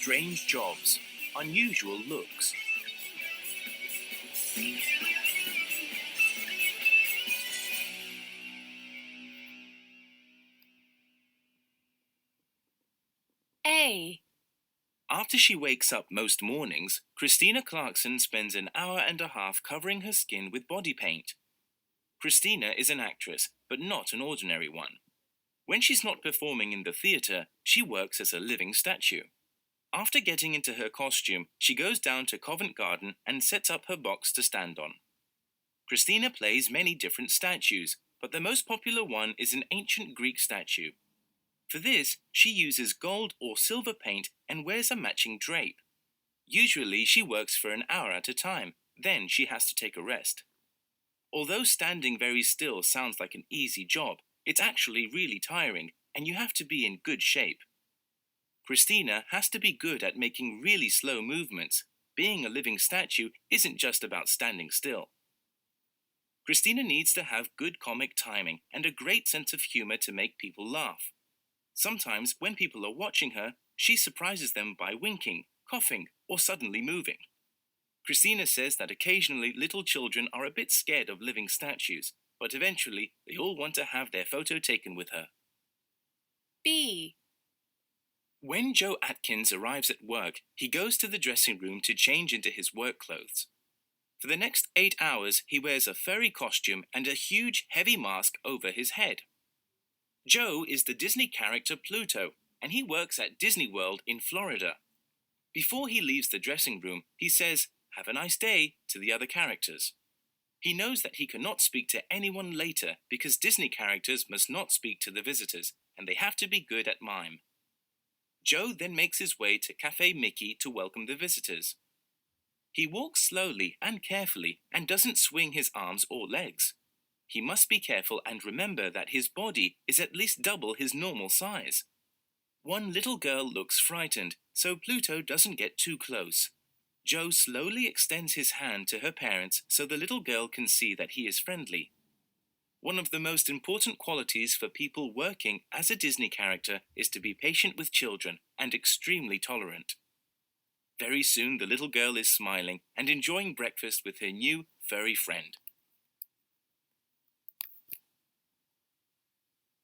strange jobs, unusual looks. A. After she wakes up most mornings, Christina Clarkson spends an hour and a half covering her skin with body paint. Christina is an actress, but not an ordinary one. When she's not performing in the theatre, she works as a living statue. After getting into her costume, she goes down to Covent Garden and sets up her box to stand on. Christina plays many different statues, but the most popular one is an ancient Greek statue. For this, she uses gold or silver paint and wears a matching drape. Usually, she works for an hour at a time, then she has to take a rest. Although standing very still sounds like an easy job, it's actually really tiring, and you have to be in good shape. Christina has to be good at making really slow movements. Being a living statue isn't just about standing still. Christina needs to have good comic timing and a great sense of humor to make people laugh. Sometimes, when people are watching her, she surprises them by winking, coughing, or suddenly moving. Christina says that occasionally little children are a bit scared of living statues, but eventually they all want to have their photo taken with her. B. When Joe Atkins arrives at work, he goes to the dressing room to change into his work clothes. For the next 8 hours, he wears a furry costume and a huge, heavy mask over his head. Joe is the Disney character Pluto, and he works at Disney World in Florida. Before he leaves the dressing room, he says, "Have a nice day," to the other characters. He knows that he cannot speak to anyone later because Disney characters must not speak to the visitors, and they have to be good at mime. Joe then makes his way to Cafe Mickey to welcome the visitors. He walks slowly and carefully and doesn't swing his arms or legs. He must be careful and remember that his body is at least double his normal size. One little girl looks frightened, so Pluto doesn't get too close. Joe slowly extends his hand to her parents so the little girl can see that he is friendly. One of the most important qualities for people working as a Disney character is to be patient with children and extremely tolerant. Very soon the little girl is smiling and enjoying breakfast with her new furry friend.